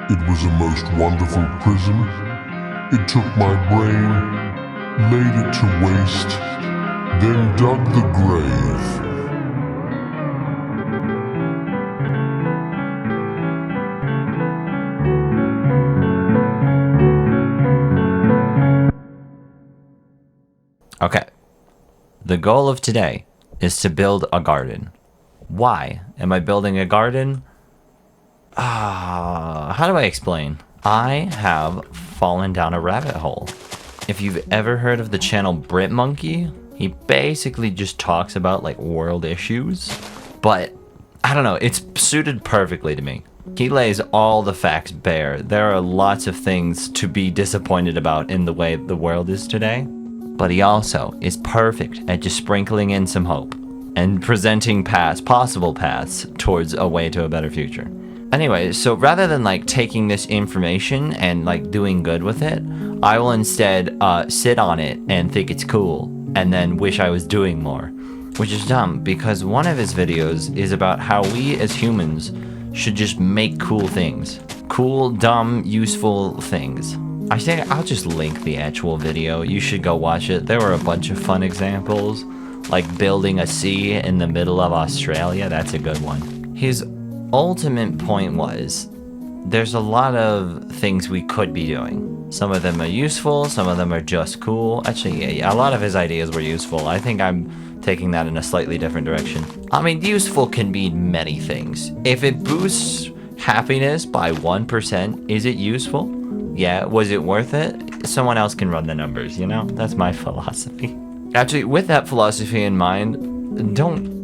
It was a most wonderful prison. It took my brain, laid it to waste, then dug the grave. Okay. The goal of today is to build a garden. Why am I building a garden? How do I explain? I have fallen down a rabbit hole. If you've ever heard of the channel Brit Monkey, he basically just talks about like world issues, but I don't know, it's suited perfectly to me. He lays all the facts bare. There are lots of things to be disappointed about in the way the world is today, but he also is perfect at just sprinkling in some hope and presenting possible paths towards a way to a better future. Anyway, so rather than like taking this information and like doing good with it, I will instead sit on it and think it's cool and then wish I was doing more, which is dumb because one of his videos is about how we as humans should just make cool things. Cool, dumb, useful things. I think I'll just link the actual video. You should go watch it. There were a bunch of fun examples, like building a sea in the middle of Australia. That's a good one. His ultimate point was there's a lot of things we could be doing. Some of them are useful, some of them are just cool. Actually, yeah, a lot of his ideas were useful. I think I'm taking that in a slightly different direction. I mean, useful can mean many things. If it boosts happiness by 1%, is it useful? Yeah, was it worth it? Someone else can run the numbers, you know? That's my philosophy. Actually, with that philosophy in mind, don't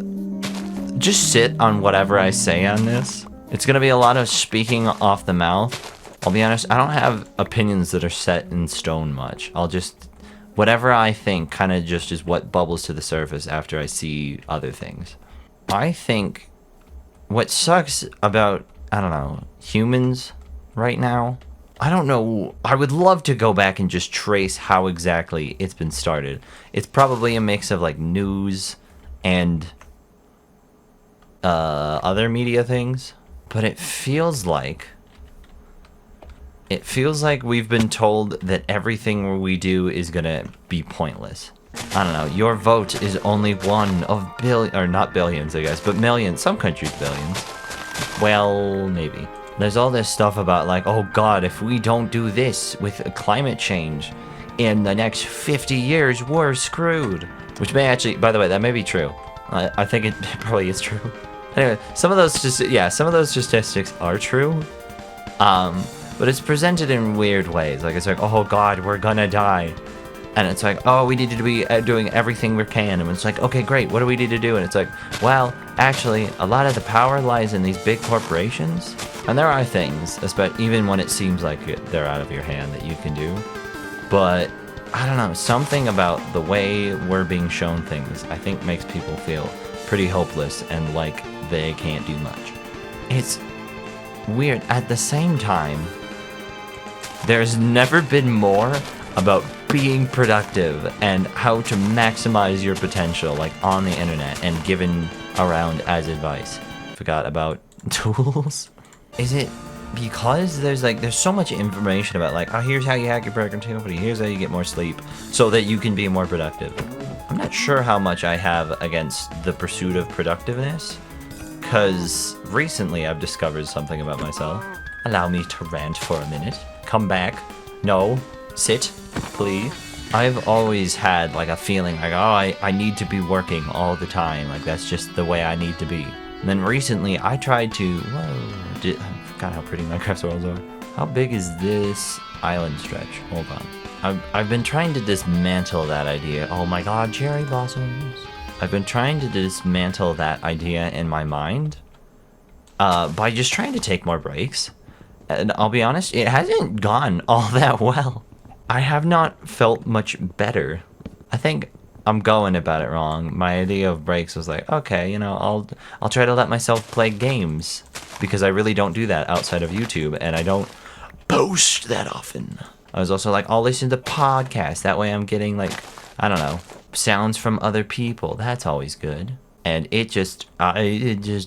just sit on whatever I say on this. It's gonna be a lot of speaking off the mouth. I'll be honest, I don't have opinions that are set in stone much. I'll just, whatever I think kind of just is what bubbles to the surface after I see other things. I think what sucks about, I don't know, humans right now, I don't know, I would love to go back and just trace how exactly it's been started. It's probably a mix of like news and other media things, but it feels like we've been told that everything we do is gonna be pointless. I don't know, your vote is only one of not billions, I guess, but millions. Some countries billions. Well, maybe. There's all this stuff about like, oh god, if we don't do this with climate change in the next 50 years, we're screwed. Which may actually, by the way, that may be true. I think it probably is true. Anyway, some of those statistics are true. But it's presented in weird ways. Like it's like, oh god, we're gonna die. And it's like, oh, we need to be doing everything we can. And it's like, okay, great, what do we need to do? And it's like, well, actually, a lot of the power lies in these big corporations. And there are things, especially even when it seems like they're out of your hand, that you can do. But, I don't know, something about the way we're being shown things, I think makes people feel pretty hopeless and like they can't do much. It's weird. At the same time, there's never been more about being productive and how to maximize your potential, like on the internet and given around as advice. Forgot about tools. Is it because there's so much information about like, oh, here's how you hack your productivity, here's how you get more sleep so that you can be more productive. I'm not sure how much I have against the pursuit of productiveness, because recently I've discovered something about myself. Allow me to rant for a minute. Come back. No. Sit, please. I've always had like a feeling like, oh, I need to be working all the time. Like that's just the way I need to be. And then recently I tried to, I forgot how pretty Minecraft worlds are. How big is this island stretch? Hold on. I've been trying to dismantle that idea. Oh my god, cherry blossoms. I've been trying to dismantle that idea in my mind by just trying to take more breaks. And I'll be honest, it hasn't gone all that well. I have not felt much better. I think I'm going about it wrong. My idea of breaks was like, okay, you know, I'll try to let myself play games, because I really don't do that outside of YouTube, and I don't post that often. I was also like, I'll listen to podcasts. That way I'm getting like, I don't know, sounds from other people. That's always good. And it just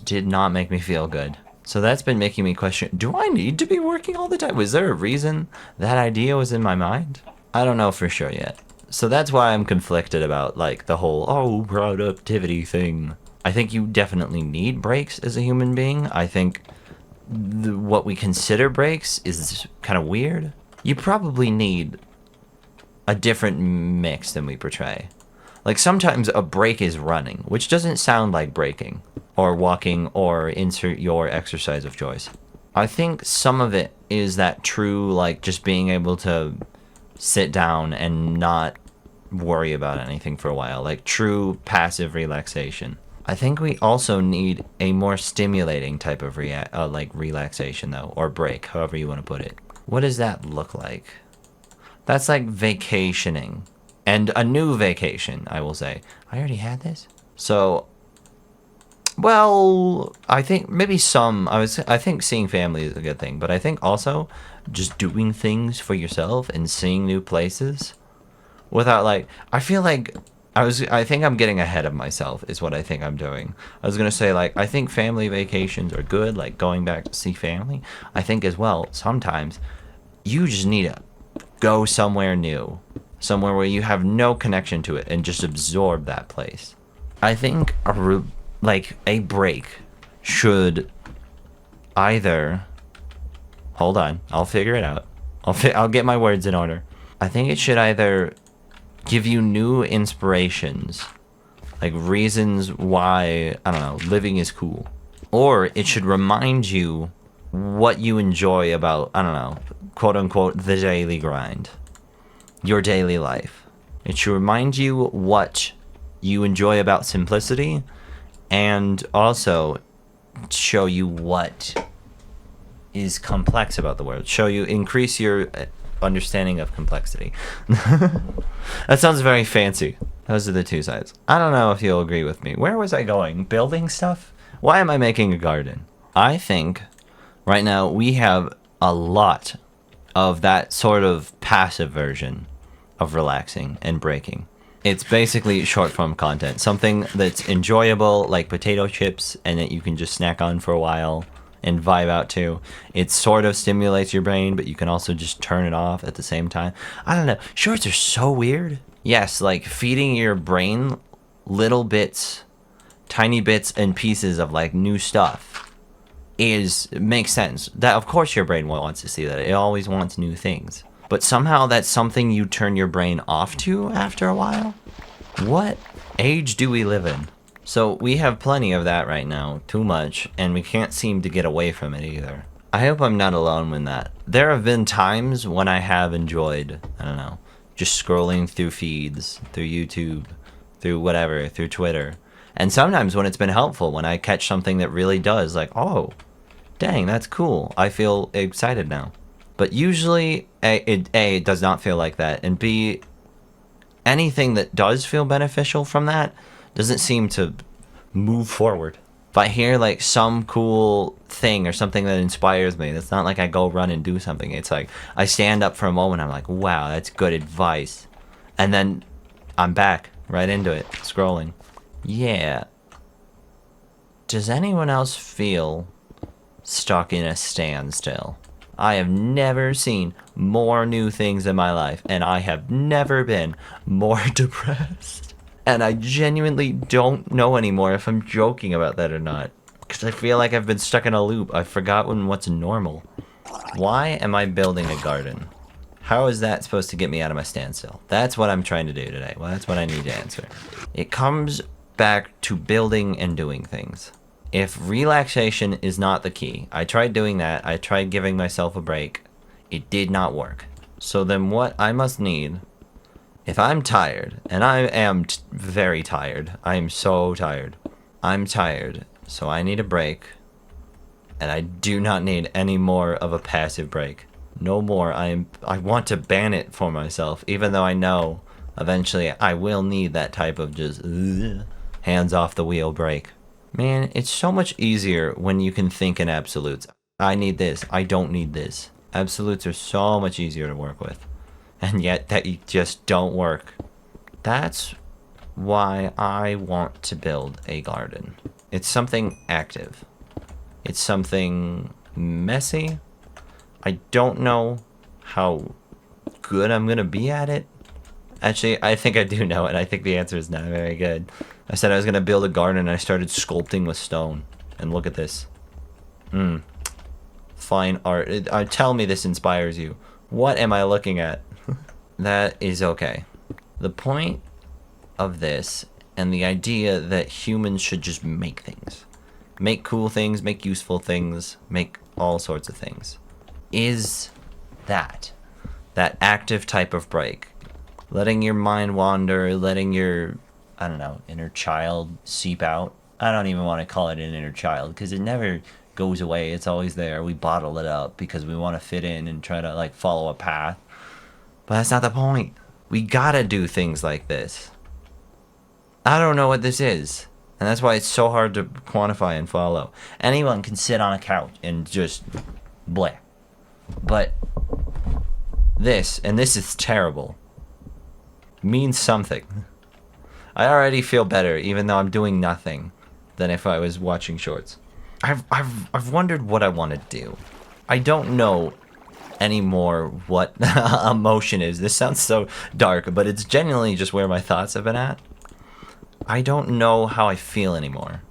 did not make me feel good. So that's been making me question, do I need to be working all the time? Was there a reason that idea was in my mind? I don't know for sure yet. So that's why I'm conflicted about like the whole, oh, productivity thing. I think you definitely need breaks as a human being. I think what we consider breaks is kind of weird. You probably need a different mix than we portray. Like sometimes a break is running, which doesn't sound like breaking, or walking, or insert your exercise of choice. I think some of it is that true, like just being able to sit down and not worry about anything for a while, like true passive relaxation. I think we also need a more stimulating type of like relaxation though, or break, however you want to put it. What does that look like? That's like vacationing. And a new vacation, I will say. I already had this. So, well, I think maybe I think seeing family is a good thing, but I think also just doing things for yourself and seeing new places without like, I feel like I think I'm getting ahead of myself is what I think I'm doing. I was going to say like, I think family vacations are good, like going back to see family. I think as well, sometimes you just need to go somewhere new. Somewhere where you have no connection to it and just absorb that place. I think a break should either... Hold on, I'll figure it out. I'll get my words in order. I think it should either give you new inspirations, like reasons why, I don't know, living is cool. Or it should remind you what you enjoy about, I don't know, quote unquote, the daily grind. Your daily life. It should remind you what you enjoy about simplicity and also show you what is complex about the world. Increase your understanding of complexity. That sounds very fancy. Those are the two sides. I don't know if you'll agree with me. Where was I going? Building stuff? Why am I making a garden? I think right now we have a lot of that sort of passive version of relaxing and breaking. It's basically short form content, something that's enjoyable like potato chips and that you can just snack on for a while and vibe out to. It sort of stimulates your brain, but you can also just turn it off at the same time. I don't know. Shorts are so weird. Yes, like feeding your brain little bits, tiny bits and pieces of like new stuff makes sense. That of course your brain wants to see that. It always wants new things. But somehow that's something you turn your brain off to after a while? What age do we live in? So we have plenty of that right now, too much, and we can't seem to get away from it either. I hope I'm not alone in that. There have been times when I have enjoyed, I don't know, just scrolling through feeds, through YouTube, through whatever, through Twitter. And sometimes when it's been helpful, when I catch something that really does, like, oh, dang, that's cool. I feel excited now. But usually, it does not feel like that. And B, anything that does feel beneficial from that doesn't seem to move forward. If I hear like some cool thing or something that inspires me, it's not like I go run and do something. It's like I stand up for a moment, I'm like, wow, that's good advice. And then I'm back right into it, scrolling. Yeah. Does anyone else feel stuck in a standstill? I have never seen more new things in my life, and I have never been more depressed. And I genuinely don't know anymore if I'm joking about that or not. Because I feel like I've been stuck in a loop. I've forgotten what's normal. Why am I building a garden? How is that supposed to get me out of my standstill? That's what I'm trying to do today. Well, that's what I need to answer. It comes back to building and doing things. If relaxation is not the key, I tried doing that. I tried giving myself a break. It did not work. So then what I must need, if I'm tired, and I am very tired. I am so tired. I'm tired, so I need a break. And I do not need any more of a passive break. No more. I want to ban it for myself, even though I know eventually I will need that type of just hands off the wheel break. Man, it's so much easier when you can think in absolutes. I need this. I don't need this. Absolutes are so much easier to work with. And yet they just don't work. That's why I want to build a garden. It's something active. It's something messy. I don't know how good I'm gonna be at it. Actually, I think I do know it. I think the answer is not very good. I said I was gonna build a garden and I started sculpting with stone. And look at this. Fine art. Tell me this inspires you. What am I looking at? That is okay. The point of this and the idea that humans should just make things. Make cool things, make useful things, make all sorts of things. Is that active type of break. Letting your mind wander, letting your, I don't know, inner child seep out. I don't even want to call it an inner child because it never goes away. It's always there. We bottle it up because we want to fit in and try to like follow a path. But that's not the point. We gotta do things like this. I don't know what this is. And that's why it's so hard to quantify and follow. Anyone can sit on a couch and just bleh. But this, and this is terrible, means something. I already feel better even though I'm doing nothing than if I was watching shorts. I've wondered what I want to do. I don't know anymore what emotion is. This sounds so dark, but it's genuinely just where my thoughts have been at. I don't know how I feel anymore.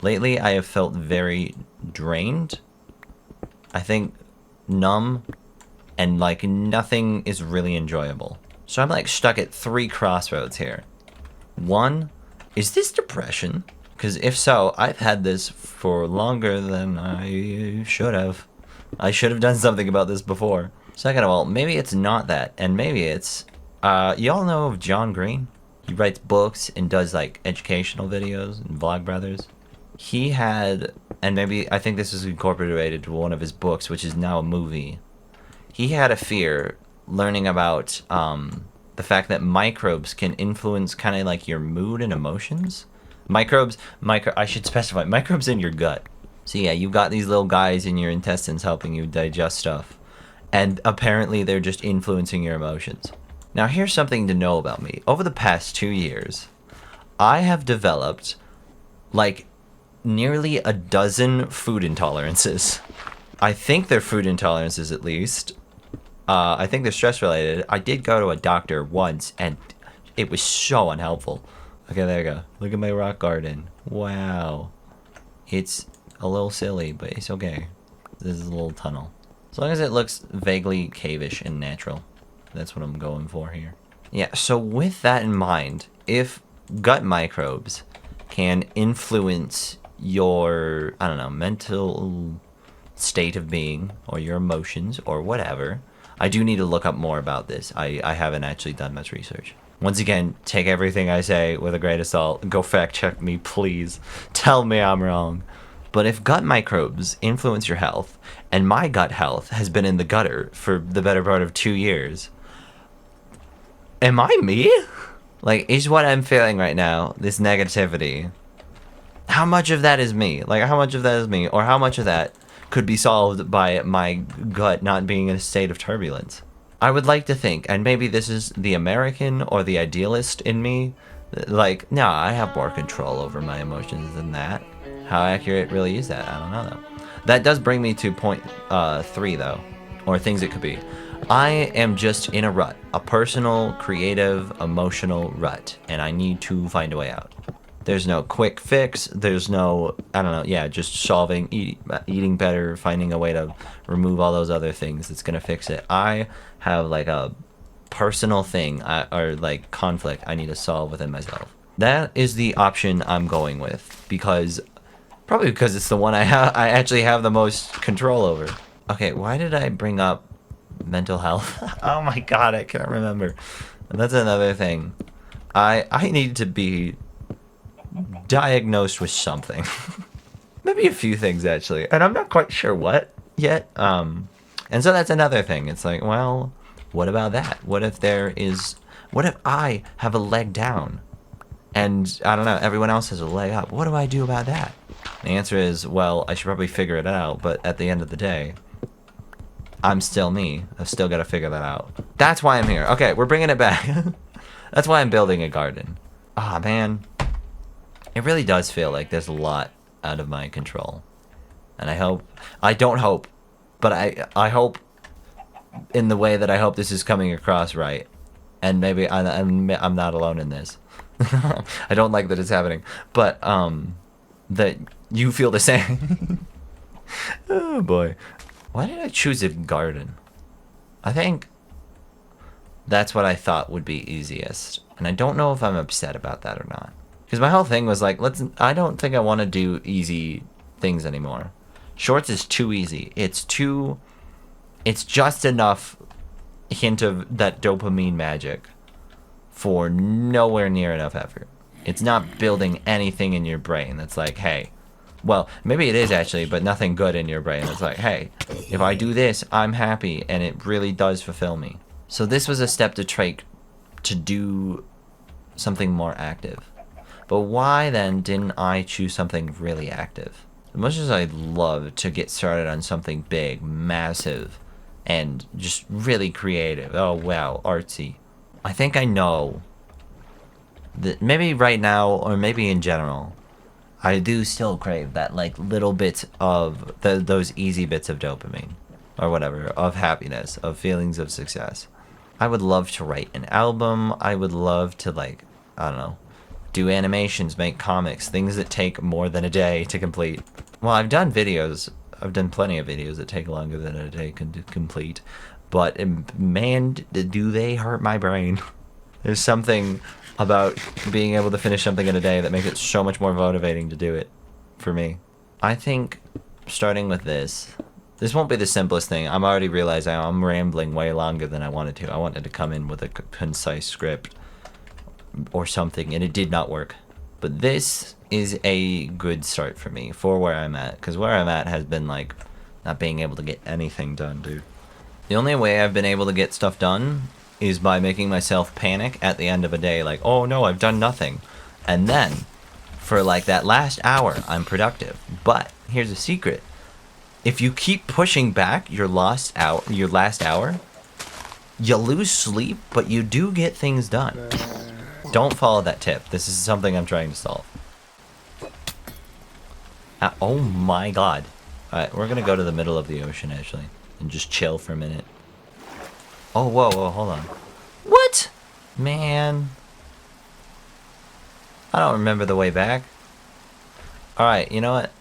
Lately, I have felt very drained. I think numb, and like nothing is really enjoyable. So I'm like stuck at 3 crossroads here. 1, is this depression? Because if so, I've had this for longer than I should have. I should have done something about this before. Second of all, maybe it's not that, and maybe it's, y'all know of John Green? He writes books and does like educational videos and Vlogbrothers. He had, and maybe, I think this is incorporated to one of his books, which is now a movie. He had a fear learning about the fact that microbes can influence kind of like your mood and emotions. I should specify, microbes in your gut. So yeah, you've got these little guys in your intestines helping you digest stuff. And apparently they're just influencing your emotions. Now here's something to know about me. Over the past 2 years, I have developed like nearly a dozen food intolerances. I think they're food intolerances at least. I think they're stress related. I did go to a doctor once and it was so unhelpful. Okay, there you go. Look at my rock garden. Wow. It's a little silly, but it's okay. This is a little tunnel. As long as it looks vaguely cave-ish and natural. That's what I'm going for here. Yeah, so with that in mind, if gut microbes can influence your, I don't know, mental state of being or your emotions or whatever, I do need to look up more about this. I haven't actually done much research. Once again, take everything I say with a grain of salt. Go fact check me, please. Tell me I'm wrong. But if gut microbes influence your health, and my gut health has been in the gutter for the better part of 2 years, am I me? Like, is what I'm feeling right now, this negativity, how much of that is me? Like, how much of that is me? Or how much of that could be solved by my gut not being in a state of turbulence? I would like to think, and maybe this is the American or the idealist in me, like, no, I have more control over my emotions than that. How accurate really is that? I don't know, though. That does bring me to point 3, though, or things it could be. I am just in a rut, a personal, creative, emotional rut, and I need to find a way out. There's no quick fix. There's no, I don't know, yeah, just solving, eating better, finding a way to remove all those other things that's going to fix it. I have like a personal thing or like conflict I need to solve within myself. That is the option I'm going with probably because it's the one I actually have the most control over. Okay, why did I bring up mental health? Oh my god, I can't remember. That's another thing. I need to be diagnosed with something. Maybe a few things actually, and I'm not quite sure what yet. And so that's another thing. It's like, well, what about that? What if I have a leg down and I don't know, everyone else has a leg up? What do I do about that? The answer is, well, I should probably figure it out, but at the end of the day, I'm still me. I've still got to figure that out. That's why I'm here. Okay, we're bringing it back. That's why I'm building a garden. Ah, man. It really does feel like there's a lot out of my control. And I don't hope, but I hope in the way that I hope this is coming across right. And maybe I'm not alone in this. I don't like that it's happening, but that you feel the same. Oh boy. Why did I choose a garden? I think that's what I thought would be easiest. And I don't know if I'm upset about that or not. Because my whole thing was like, I don't think I want to do easy things anymore. Shorts is too easy. It's just enough hint of that dopamine magic for nowhere near enough effort. It's not building anything in your brain that's like, hey, well, maybe it is actually, but nothing good in your brain. It's like, hey, if I do this, I'm happy, and it really does fulfill me. So this was a step to take to do something more active. But why then didn't I choose something really active? As much as I'd love to get started on something big, massive, and just really creative, oh wow, artsy, I think I know that maybe right now, or maybe in general, I do still crave that like little bits of those easy bits of dopamine, or whatever, of happiness, of feelings of success. I would love to write an album. I would love to, like, I don't know, do animations, make comics, things that take more than a day to complete. Well, I've done videos. I've done plenty of videos that take longer than a day to complete. But, man, do they hurt my brain. There's something about being able to finish something in a day that makes it so much more motivating to do it for me. I think starting with this won't be the simplest thing. I'm already realizing I'm rambling way longer than I wanted to. I wanted to come in with a concise script or something, and it did not work. But this is a good start for me for where I'm at, because where I'm at has been like not being able to get anything done, dude. The only way I've been able to get stuff done is by making myself panic at the end of a day, like, oh no, I've done nothing. And then, for like that last hour, I'm productive. But, here's a secret. If you keep pushing back your last hour, you lose sleep, but you do get things done. Don't follow that tip. This is something I'm trying to solve. Oh my god. Alright, we're gonna go to the middle of the ocean, actually, and just chill for a minute. Oh, whoa, hold on. What? Man. I don't remember the way back. Alright, you know what?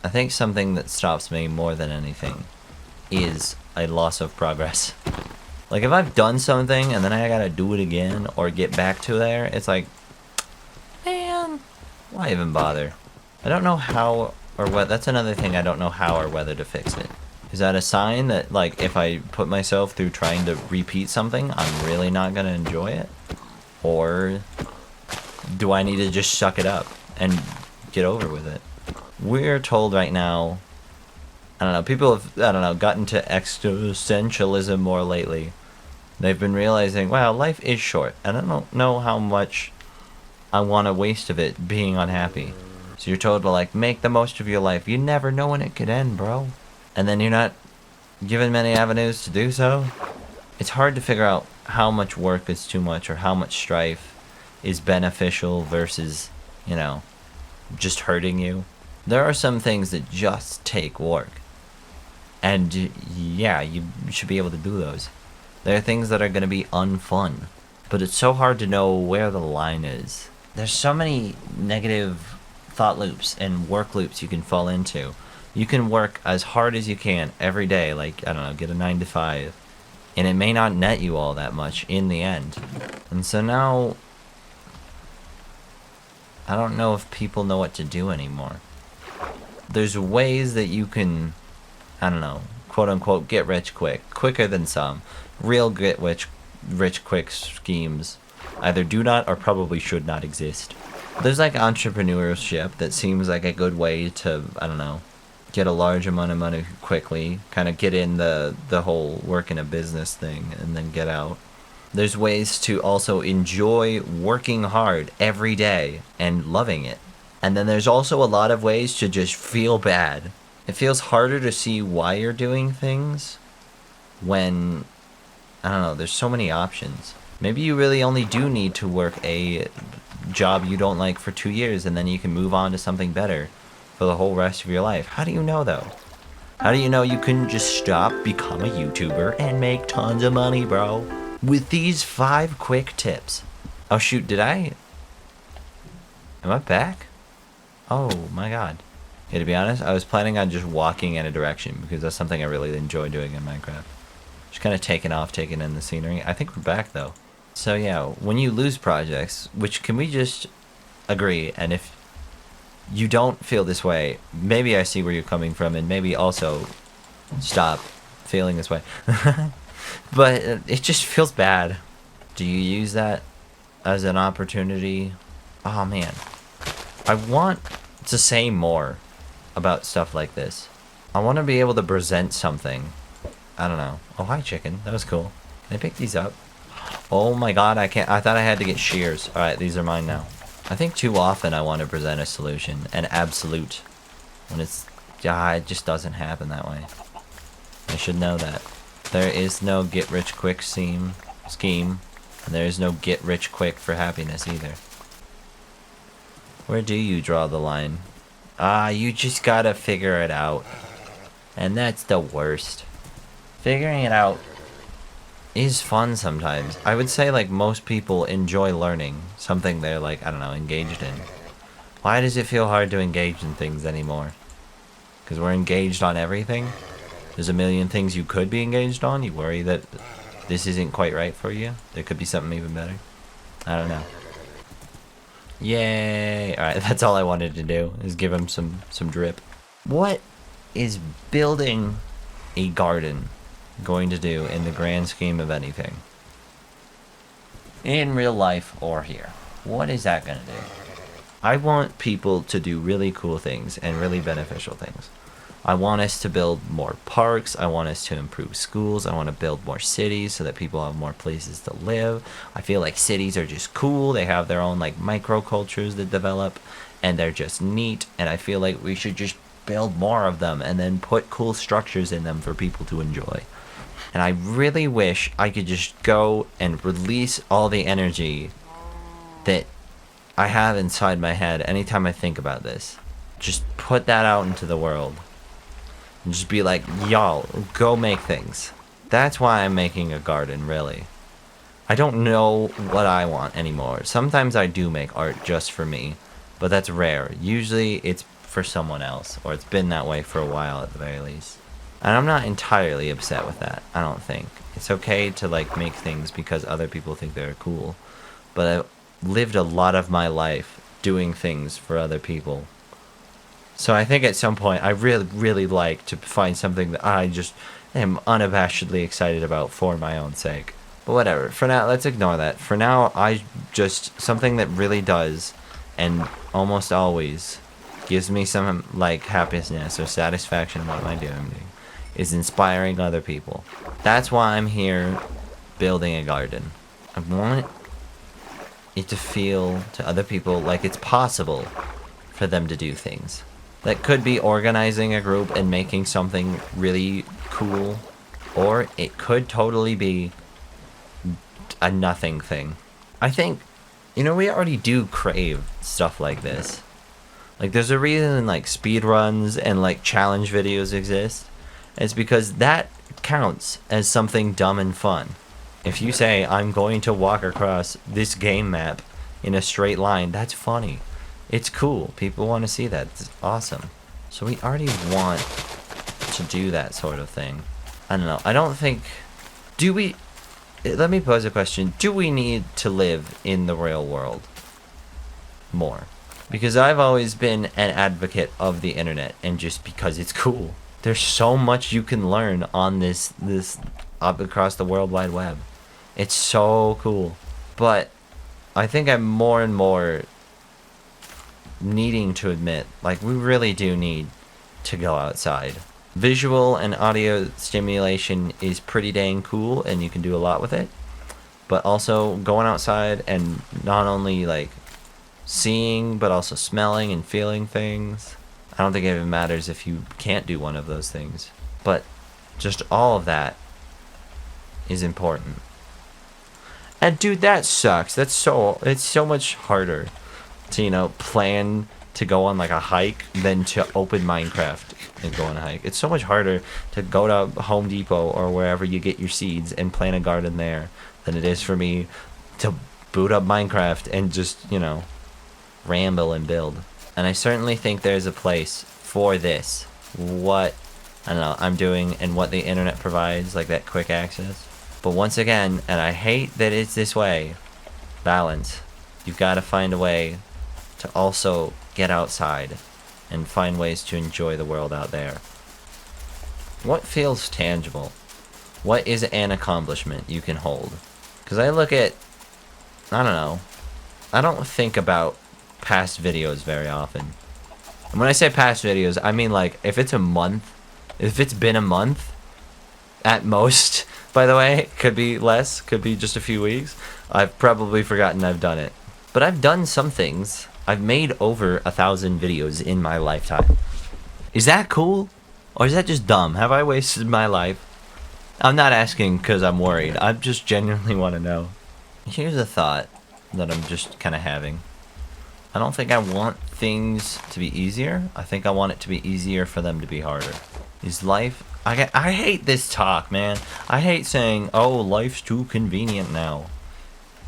I think something that stops me more than anything is a loss of progress. Like, if I've done something and then I gotta do it again or get back to there, it's like, man, why even bother? I don't know how or what. That's another thing, I don't know how or whether to fix it. Is that a sign that, like, if I put myself through trying to repeat something, I'm really not gonna enjoy it? Or do I need to just suck it up and get over with it? We're told right now, I don't know, people have, I don't know, gotten to existentialism more lately. They've been realizing, wow, life is short, and I don't know how much I want to waste of it being unhappy. So you're told to, like, make the most of your life. You never know when it could end, bro. And then you're not given many avenues to do so. It's hard to figure out how much work is too much or how much strife is beneficial versus, you know, just hurting you. There are some things that just take work. And yeah, you should be able to do those. There are things that are going to be unfun. But it's so hard to know where the line is. There's so many negative thought loops and work loops you can fall into. You can work as hard as you can every day, like, I don't know, get a 9 to 5. And it may not net you all that much in the end. And so now, I don't know if people know what to do anymore. There's ways that you can, I don't know, quote unquote, get rich quick. Quicker than some. Real get rich quick schemes either do not or probably should not exist. There's like entrepreneurship that seems like a good way to, I don't know, get a large amount of money quickly, kind of get in the whole work in a business thing and then get out. There's ways to also enjoy working hard every day and loving it. And then there's also a lot of ways to just feel bad. It feels harder to see why you're doing things when, I don't know, there's so many options. Maybe you really only do need to work a job you don't like for 2 years and then you can move on to something better. for the whole rest of your life. How do you know, though? How do you know you couldn't just stop, become a YouTuber, and make tons of money, bro? With these 5 quick tips. Oh, shoot, am I back? Oh, my God. Yeah, to be honest, I was planning on just walking in a direction because that's something I really enjoy doing in Minecraft. Just kind of taking in the scenery. I think we're back, though. So, yeah, when you lose projects, which can we just agree, and if you don't feel this way, maybe I see where you're coming from, and maybe also stop feeling this way. But it just feels bad. Do you use that as an opportunity? Oh, man. I want to say more about stuff like this. I want to be able to present something. I don't know. Oh, hi, chicken. That was cool. Can I pick these up? Oh my God, I can't. I thought I had to get shears. All right, these are mine now. I think too often I want to present a solution, an absolute, when it just doesn't happen that way. I should know that. There is no get-rich-quick scheme, and there is no get-rich-quick for happiness either. Where do you draw the line? You just gotta figure it out. And that's the worst. Figuring it out is fun sometimes. I would say, like, most people enjoy learning something they're, like, I don't know, engaged in. Why does it feel hard to engage in things anymore? Because we're engaged on everything? There's a million things you could be engaged on. You worry that this isn't quite right for you. There could be something even better. I don't know. Yay! Alright, that's all I wanted to do, is give him some drip. What is building a garden going to do in the grand scheme of anything? In real life or here. What is that going to do? I want people to do really cool things and really beneficial things. I want us to build more parks. I want us to improve schools. I want to build more cities so that people have more places to live. I feel like cities are just cool. They have their own, like, microcultures that develop, and they're just neat. And I feel like we should just build more of them and then put cool structures in them for people to enjoy. And I really wish I could just go and release all the energy that I have inside my head anytime I think about this. Just put that out into the world. And just be like, y'all, go make things. That's why I'm making a garden, really. I don't know what I want anymore. Sometimes I do make art just for me, but that's rare. Usually it's for someone else, or it's been that way for a while at the very least. And I'm not entirely upset with that, I don't think. It's okay to, like, make things because other people think they're cool. But I've lived a lot of my life doing things for other people. So I think at some point I really like to find something that I just am unabashedly excited about for my own sake. But whatever, for now, let's ignore that. For now, something that really does, and almost always gives me some, like, happiness or satisfaction about what I'm doing, is inspiring other people. That's why I'm here building a garden. I want it to feel to other people like it's possible for them to do things. That could be organizing a group and making something really cool, or it could totally be a nothing thing. I think, we already do crave stuff like this. Like, there's a reason, like, speedruns and, like, challenge videos exist. It's because that counts as something dumb and fun. If you say, I'm going to walk across this game map in a straight line, that's funny. It's cool. People want to see that. It's awesome. So we already want to do that sort of thing. I don't know. I don't think... Let me pose a question. Do we need to live in the real world more? Because I've always been an advocate of the internet, and just because it's cool. There's so much you can learn on this up across the World Wide Web. It's so cool. But I think I'm more and more needing to admit, like, we really do need to go outside. Visual and audio stimulation is pretty dang cool, and you can do a lot with it. But also going outside and not only, like, seeing, but also smelling and feeling things. I don't think it even matters if you can't do one of those things. But just all of that is important. And dude, that sucks. It's so much harder to, plan to go on like a hike than to open Minecraft and go on a hike. It's so much harder to go to Home Depot or wherever you get your seeds and plant a garden there than it is for me to boot up Minecraft and just, you know, ramble and build. And I certainly think there's a place for this. What, I don't know, I'm doing and what the internet provides, like that quick access. But once again, and I hate that it's this way, balance. You've got to find a way to also get outside and find ways to enjoy the world out there. What feels tangible? What is an accomplishment you can hold? Because I look at, I don't know, I don't think about past videos very often. And when I say past videos, I mean like if it's a month, if it's been a month at most, by the way, could be less, could be just a few weeks, I've probably forgotten I've done it. But I've done some things. I've made over 1,000 videos in my lifetime. Is that cool? Or is that just dumb? Have I wasted my life? I'm not asking because I'm worried. I just genuinely want to know. Here's a thought that I'm just kind of having. I don't think I want things to be easier. I think I want it to be easier for them to be harder. Is life... I hate this talk, man. I hate saying, oh, life's too convenient now.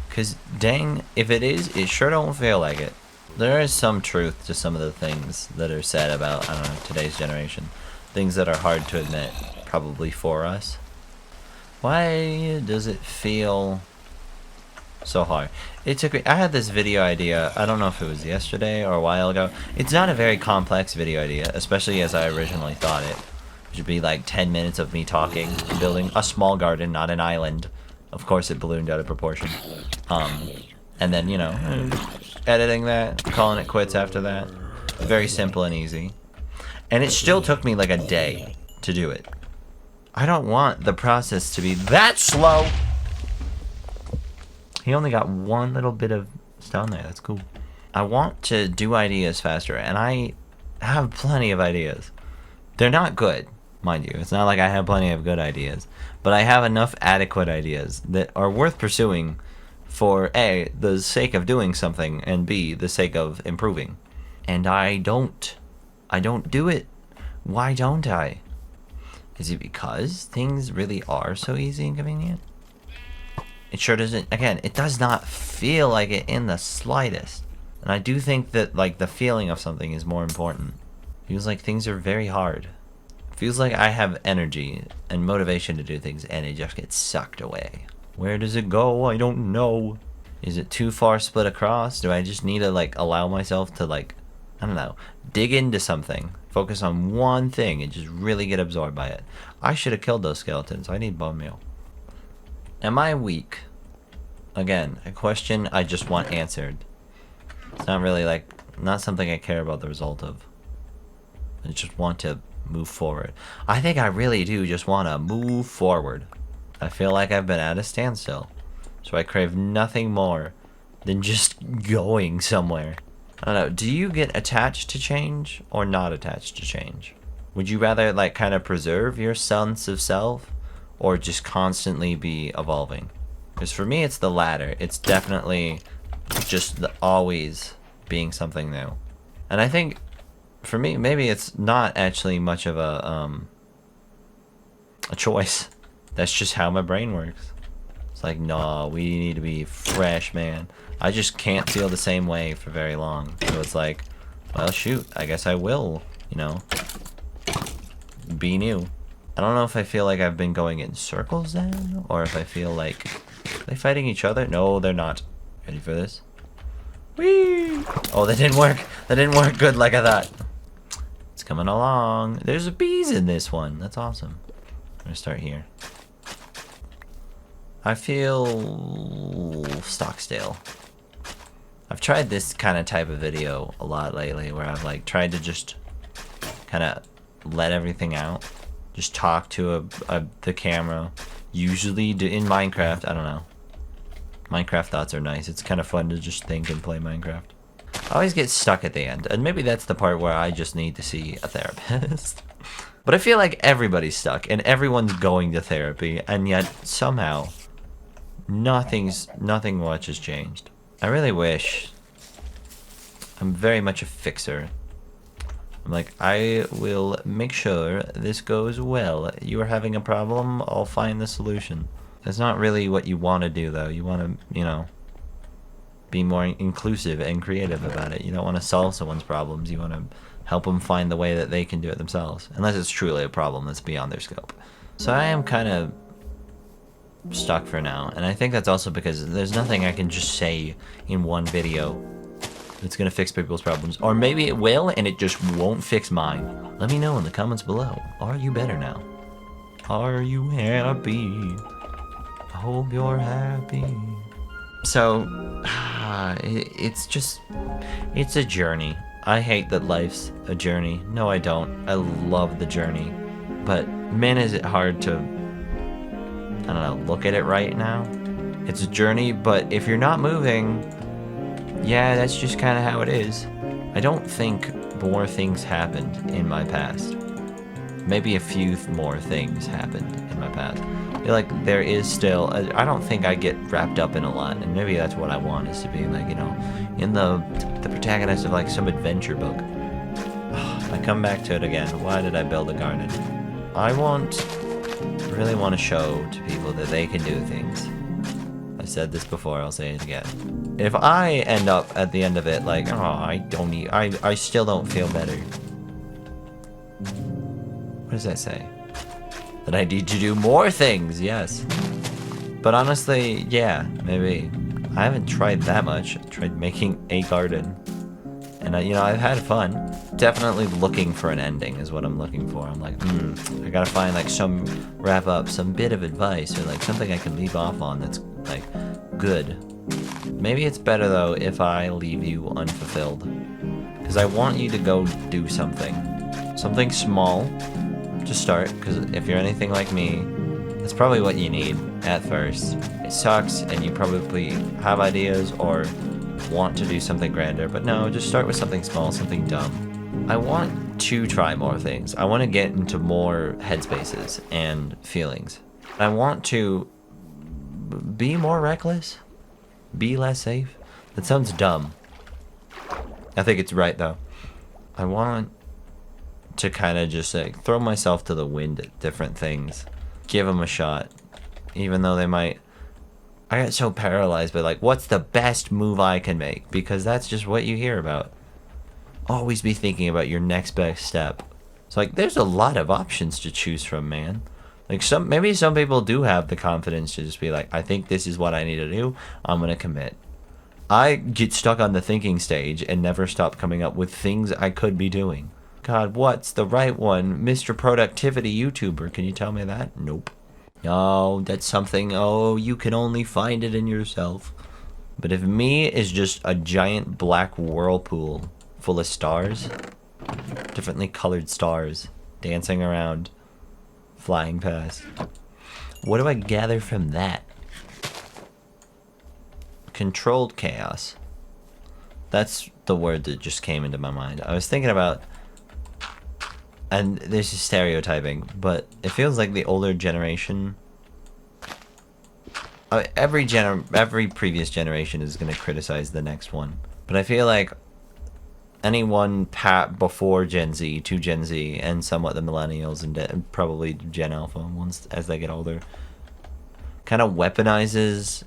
Because, dang, if it is, it sure don't feel like it. There is some truth to some of the things that are said about, I don't know, today's generation. Things that are hard to admit, probably for us. Why does it feel so hard? It took me, I had this video idea, I don't know if it was yesterday or a while ago. It's not a very complex video idea, especially as I originally thought it. It should be like 10 minutes of me talking, building a small garden, not an island. Of course it ballooned out of proportion. And then, you know, editing that, calling it quits after that. Very simple and easy. And it still took me like a day to do it. I don't want the process to be that slow. He only got one little bit of stone there. That's cool. I want to do ideas faster, and I have plenty of ideas. They're not good, mind you. It's not like I have plenty of good ideas. But I have enough adequate ideas that are worth pursuing for A, the sake of doing something, and B, the sake of improving. And I don't do it. Why don't I? Is it because things really are so easy and convenient? It sure doesn't, again, it does not feel like it in the slightest. And I do think that, like, the feeling of something is more important. Feels like things are very hard. Feels like I have energy and motivation to do things, and it just gets sucked away. Where does it go? I don't know. Is it too far split across? Do I just need to, like, allow myself to, like, I don't know, dig into something, focus on one thing, and just really get absorbed by it? I should have killed those skeletons. I need bone meal. Am I weak? Again, a question I just want answered. It's not really, like, not something I care about the result of. I just want to move forward. I think I really do just want to move forward. I feel like I've been at a standstill, so I crave nothing more than just going somewhere. I don't know, do you get attached to change or not attached to change? Would you rather, like, kind of preserve your sense of self or just constantly be evolving? Because for me, it's the latter. It's definitely just always being something new. And I think for me, maybe it's not actually much of a choice. That's just how my brain works. It's like, no, we need to be fresh, man. I just can't feel the same way for very long. So it's like, well, shoot, I guess I will, you know, be new. I don't know if I feel like I've been going in circles then, or if I feel like, are they fighting each other? No, they're not. Ready for this? Whee! Oh, that didn't work. That didn't work good like I thought. It's coming along. There's bees in this one. That's awesome. I'm gonna start here. I feel stock stale. I've tried this kind of type of video a lot lately, where I've like tried to just kind of let everything out, just talk to the camera. Usually in Minecraft, I don't know. Minecraft thoughts are nice. It's kind of fun to just think and play Minecraft. I always get stuck at the end, and maybe that's the part where I just need to see a therapist. But I feel like everybody's stuck, and everyone's going to therapy, and yet somehow nothing much has changed. I really wish I'm very much a fixer. I'm like, I will make sure this goes well. You are having a problem, I'll find the solution. That's not really what you want to do, though. You want to, you know, be more inclusive and creative about it. You don't want to solve someone's problems. You want to help them find the way that they can do it themselves. Unless it's truly a problem that's beyond their scope. So I am kind of stuck for now. And I think that's also because there's nothing I can just say in one video that's going to fix people's problems. Or maybe it will and it just won't fix mine. Let me know in the comments below. Are you better now? Are you happy? I hope you're happy. So, it's a journey. I hate that life's a journey. No, I don't. I love the journey. But, man, is it hard to, I don't know, look at it right now. It's a journey, but if you're not moving, yeah, that's just kind of how it is. I don't think more things happened in my past. Maybe a few more things happened in my past. I feel like there is still, I don't think I get wrapped up in a lot, and maybe that's what I want, is to be like, you know, in the protagonist of like some adventure book. I come back to it again. Why did I build a garden? I really want to show to people that they can do things. I said this before, I'll say it again. If I end up at the end of it like, oh, I still don't feel better. What does that say? That I need to do more things, yes. But honestly, yeah, maybe. I haven't tried that much. I tried making a garden. And, you know, I've had fun. Definitely looking for an ending is what I'm looking for. I'm like, I gotta find like some wrap up, some bit of advice, or like something I can leave off on that's like good. Maybe it's better though if I leave you unfulfilled. Because I want you to go do something. Something small to start, because if you're anything like me, that's probably what you need at first. It sucks and you probably have ideas or want to do something grander, but no, just start with something small, something dumb. I want to try more things. I want to get into more headspaces and feelings. I want to be more reckless, be less safe. That sounds dumb. I think it's right though. I want to kind of just like throw myself to the wind at different things, give them a shot, even though they might. I got so paralyzed by like, what's the best move I can make? Because that's just what you hear about. Always be thinking about your next best step. It's like there's a lot of options to choose from, man. Like maybe some people do have the confidence to just be like, I think this is what I need to do. I'm gonna commit. I get stuck on the thinking stage and never stop coming up with things I could be doing. God, what's the right one? Mr. Productivity YouTuber, can you tell me that? Nope. No, that's something, oh, you can only find it in yourself. But if me is just a giant black whirlpool full of stars, differently colored stars, dancing around, flying past, what do I gather from that? Controlled chaos. That's the word that just came into my mind. I was thinking about, and this is stereotyping, but it feels like the older generation, every previous generation is going to criticize the next one. But I feel like anyone before Gen Z to Gen Z and somewhat the millennials and probably Gen Alpha ones as they get older kind of weaponizes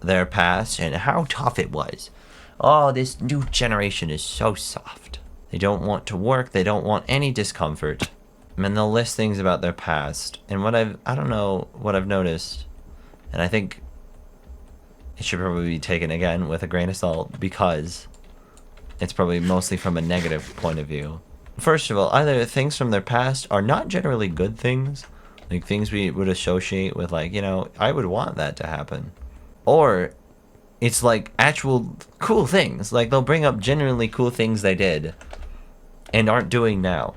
their past and how tough it was. Oh, this new generation is so soft. They don't want to work. They don't want any discomfort. And they'll list things about their past. And I don't know what I've noticed. And I think it should probably be taken again with a grain of salt because it's probably mostly from a negative point of view. First of all, either things from their past are not generally good things, like things we would associate with like, you know, I would want that to happen. Or it's like actual cool things. Like they'll bring up genuinely cool things they did and aren't doing now.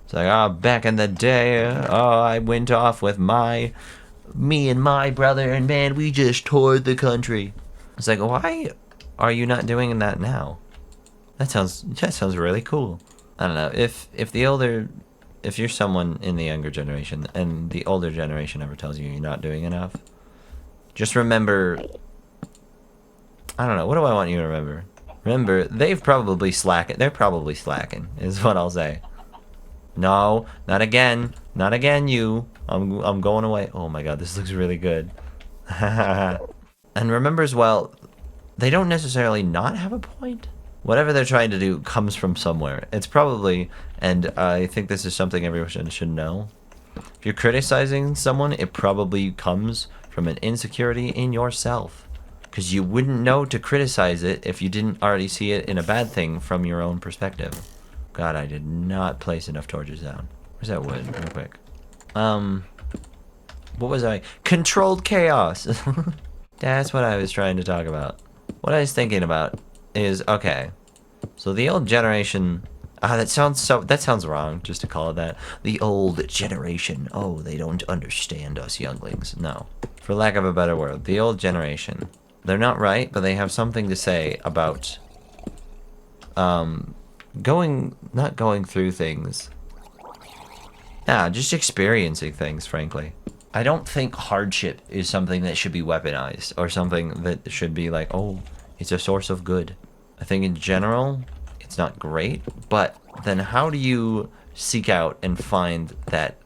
It's like, back in the day, I went off with me and my brother, and man, we just toured the country. It's like, why are you not doing that now? That sounds really cool. I don't know. If you're someone in the younger generation and the older generation ever tells you you're not doing enough, just remember, I don't know, what do I want you to remember? Remember, they've probably slackened. They're probably slacking, is what I'll say. No, not again. Not again, you. I'm going away. Oh my god, this looks really good. And remember as well, they don't necessarily not have a point. Whatever they're trying to do comes from somewhere. It's probably, and I think this is something everyone should know. If you're criticizing someone, it probably comes from an insecurity in yourself. Because you wouldn't know to criticize it if you didn't already see it in a bad thing from your own perspective. God, I did not place enough torches down. Where's that wood? Real quick. What was I? Controlled chaos. That's what I was trying to talk about. What I was thinking about is, okay, so the old generation, that sounds wrong just to call it that. The old generation. Oh, they don't understand us younglings. No. For lack of a better word, the old generation. They're not right, but they have something to say about not going through things. Just experiencing things, frankly. I don't think hardship is something that should be weaponized or something that should be like, oh, it's a source of good. I think in general, it's not great, but then how do you seek out and find that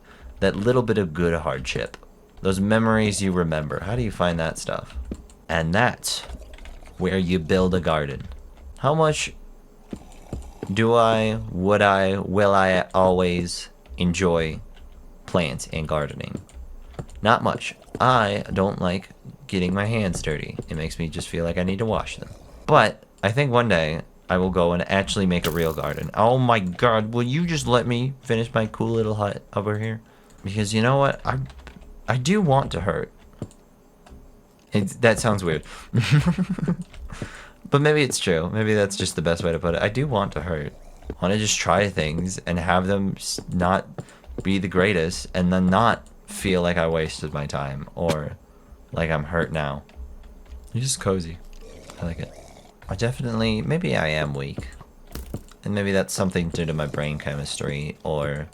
little bit of good hardship? Those memories you remember, how do you find that stuff? And that's where you build a garden. How much will I always enjoy plants and gardening? Not much. I don't like getting my hands dirty. It makes me just feel like I need to wash them. But I think one day I will go and actually make a real garden. Oh my god, will you just let me finish my cool little hut over here? Because you know what? I do want to hurt. That sounds weird. But maybe it's true. Maybe that's just the best way to put it. I do want to hurt. I want to just try things and have them not be the greatest and then not feel like I wasted my time or like I'm hurt now. It's just cozy. I like it. Maybe I am weak. And maybe that's something due to my brain chemistry or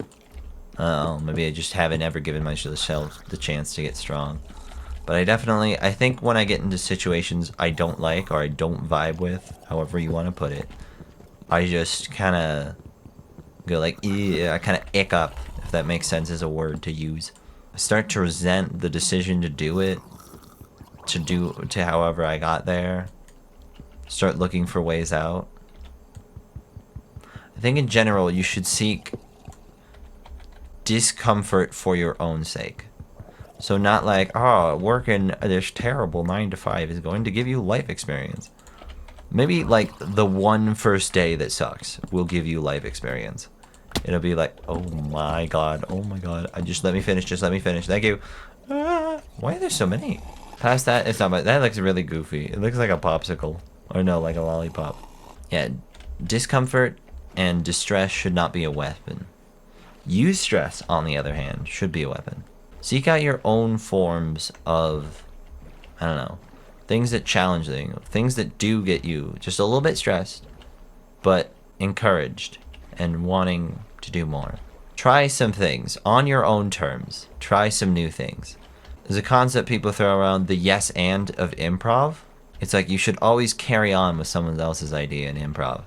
maybe I just haven't ever given myself the chance to get strong. But I think when I get into situations I don't like or I don't vibe with, however you want to put it, I just kind of go like, I kind of ick up, if that makes sense as a word to use. I start to resent the decision to do it, to however I got there. Start looking for ways out. I think in general you should seek discomfort for your own sake. So not like, working this terrible 9 to 5 is going to give you life experience. Maybe like the one first day that sucks will give you life experience. It'll be like, oh my god, let me finish, thank you. Why are there so many? Past that, it's not bad. That looks really goofy. It looks like a popsicle. Or no, like a lollipop. Yeah, discomfort and distress should not be a weapon. Use stress, on the other hand, should be a weapon. Seek out your own forms of, things that challenge you, things that do get you just a little bit stressed, but encouraged and wanting to do more. Try some things on your own terms. Try some new things. There's a concept people throw around, the yes and of improv. It's like you should always carry on with someone else's idea in improv.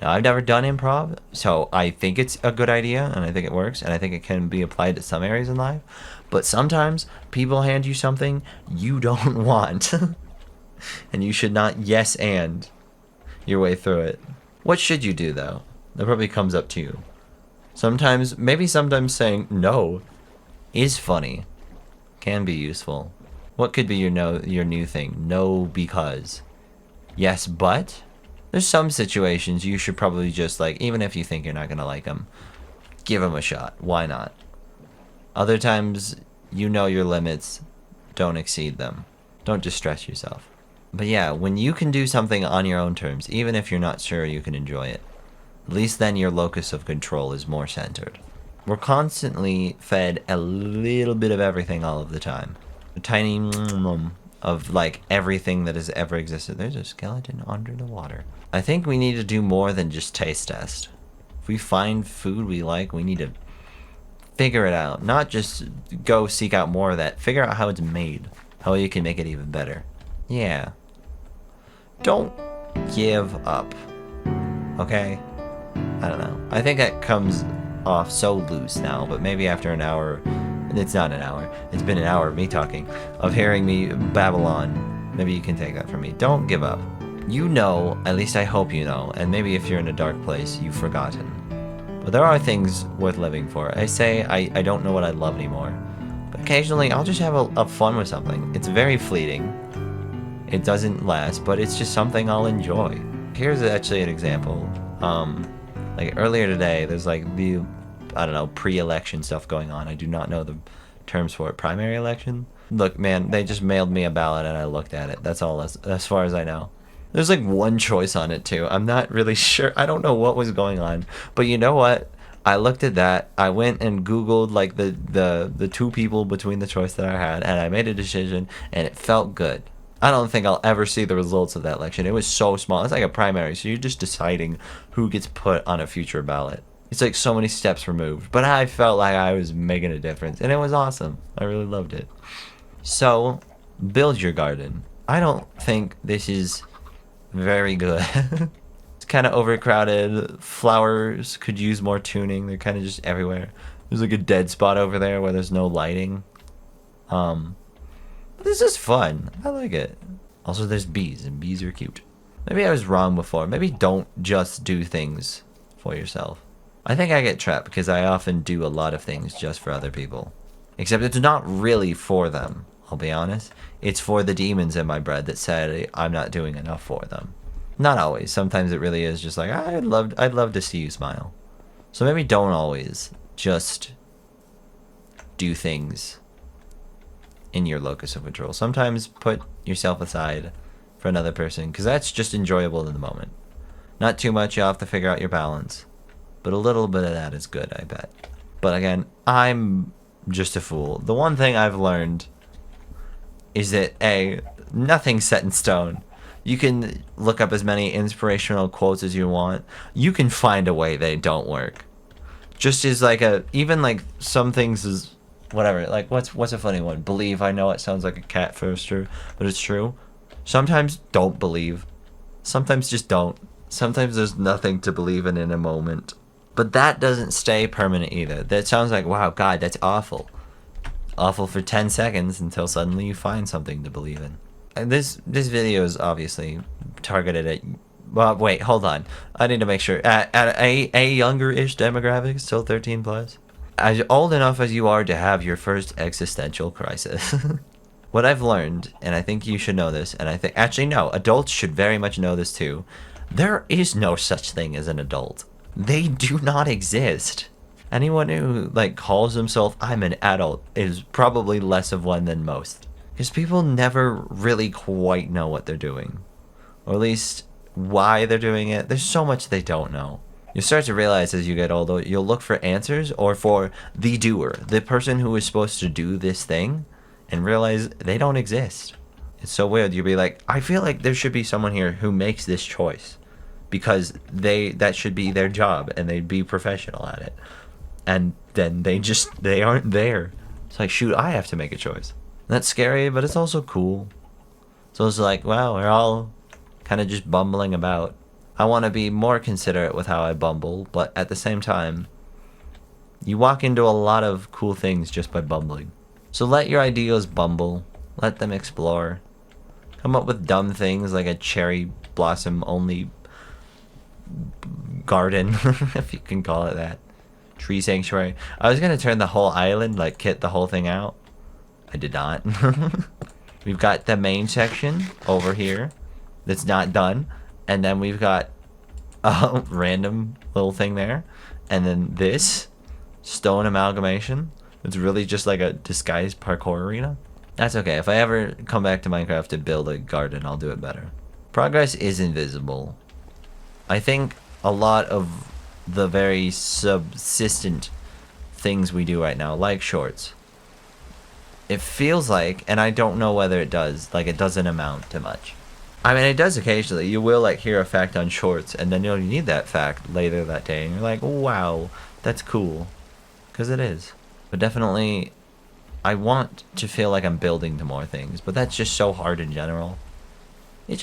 Now, I've never done improv, so I think it's a good idea, and I think it works, and I think it can be applied to some areas in life. But sometimes people hand you something you don't want, and you should not yes and your way through it. What should you do, though? That probably comes up to you. Sometimes saying no is funny, can be useful. What could be your new thing? No, because. Yes, but. There's some situations you should probably just even if you think you're not going to like them, give them a shot. Why not? Other times, you know your limits. Don't exceed them. Don't just stress yourself. But yeah, when you can do something on your own terms, even if you're not sure you can enjoy it, at least then your locus of control is more centered. We're constantly fed a little bit of everything all of the time. A tiny of everything that has ever existed. There's a skeleton under the water. I think we need to do more than just taste test. If we find food we like, we need to figure it out. Not just go seek out more of that. Figure out how it's made. How you can make it even better. Yeah. Don't give up. Okay? I don't know. I think that comes off so loose now, but maybe after an hour, it's not an hour, it's been an hour of me talking, of hearing me babble on, maybe you can take that from me. Don't give up. You know, at least I hope you know, and maybe if you're in a dark place, you've forgotten. But there are things worth living for. I say I don't know what I love anymore, but occasionally I'll just have a fun with something. It's very fleeting. It doesn't last, but it's just something I'll enjoy. Here's actually an example. Like earlier today, there's like the, I don't know, pre-election stuff going on. I do not know the terms for it. Primary election? Look, man, they just mailed me a ballot and I looked at it. That's all as far as I know. There's like one choice on it too. I'm not really sure. I don't know what was going on. But you know what? I looked at that. I went and Googled like the two people between the choice that I had, and I made a decision, and it felt good. I don't think I'll ever see the results of that election. It was so small. It's like a primary, so you're just deciding who gets put on a future ballot. It's like so many steps removed. But I felt like I was making a difference, and it was awesome. I really loved it. So, build your garden. I don't think this is very good. It's kind of overcrowded. Flowers could use more tuning. They're kind of just everywhere. There's like a dead spot over there where there's no lighting. This is fun. I like it. Also, there's bees, and bees are cute. Maybe I was wrong before. Maybe don't just do things for yourself. I think I get trapped because I often do a lot of things just for other people. Except it's not really for them, I'll be honest. It's for the demons in my bread that said I'm not doing enough for them. Not always. Sometimes it really is just like, I'd love to see you smile. So maybe don't always just do things in your locus of control. Sometimes put yourself aside for another person, because that's just enjoyable in the moment. Not too much, you have to figure out your balance, but a little bit of that is good, I bet. But again, I'm just a fool. The one thing I've learned is that nothing's set in stone. You can look up as many inspirational quotes as you want. You can find a way they don't work. Just as like even like some things is whatever, like what's a funny one? Believe. I know it sounds like a cat firster, but it's true. Sometimes don't believe. Sometimes just don't. Sometimes there's nothing to believe in a moment. But that doesn't stay permanent either. That sounds like, wow, God, that's awful. Awful for 10 seconds until suddenly you find something to believe in. And this video is obviously targeted at, well, wait, hold on. I need to make sure. At a younger-ish demographic, still 13 plus. As old enough as you are to have your first existential crisis. What I've learned, and I think you should know this, and I think, actually no, adults should very much know this too. There is no such thing as an adult. They do not exist. Anyone who like calls himself I'm an adult is probably less of one than most. Because people never really quite know what they're doing. Or at least why they're doing it. There's so much they don't know. You start to realize as you get older, you'll look for answers or for the doer, the person who is supposed to do this thing, and realize they don't exist. It's so weird. You'll be like, I feel like there should be someone here who makes this choice because that should be their job and they'd be professional at it. And then they aren't there. It's like, shoot, I have to make a choice. That's scary, but it's also cool. So it's like, wow, we're all kind of just bumbling about. I want to be more considerate with how I bumble, but at the same time, you walk into a lot of cool things just by bumbling. So let your ideas bumble. Let them explore. Come up with dumb things like a cherry blossom only garden, if you can call it that. Tree sanctuary. I was going to turn the whole island, like kit the whole thing out. I did not. We've got the main section over here that's not done. And then we've got a random little thing there. And then this stone amalgamation. It's really just like a disguised parkour arena. That's okay. If I ever come back to Minecraft to build a garden, I'll do it better. Progress is invisible. I think a lot of the very subsistent things we do right now, like shorts, it feels like, and I don't know whether it does, like it doesn't amount to much. I mean, it does occasionally. You will like hear a fact on shorts, and then you'll need that fact later that day, and you're like, wow, that's cool, because it is. But definitely, I want to feel like I'm building to more things, but that's just so hard in general. It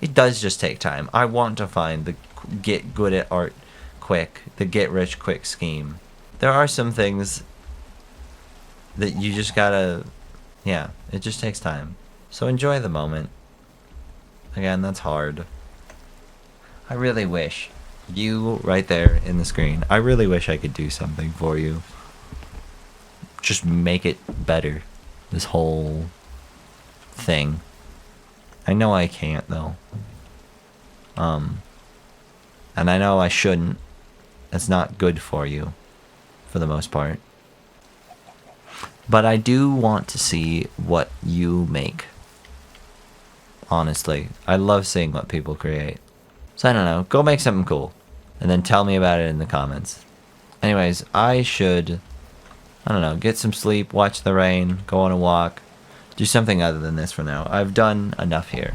it does just take time. I want to find the get good at art quick, the get rich quick scheme. There are some things that you just gotta, yeah, it just takes time. So enjoy the moment. Again, that's hard. I really wish, you right there in the screen, I really wish I could do something for you. Just make it better. This whole thing. I know I can't though. And I know I shouldn't. It's not good for you, for the most part. But I do want to see what you make. Honestly, I love seeing what people create. So I don't know, go make something cool. And then tell me about it in the comments. Anyways, I should, I don't know, get some sleep, watch the rain, go on a walk. Do something other than this for now. I've done enough here.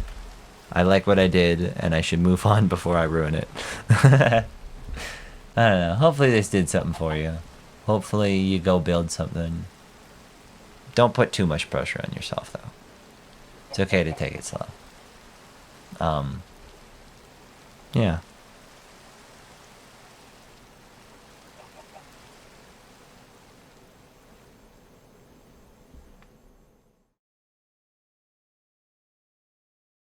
I like what I did, and I should move on before I ruin it. I don't know, hopefully this did something for you. Hopefully you go build something. Don't put too much pressure on yourself, though. It's okay to take it slow. Yeah.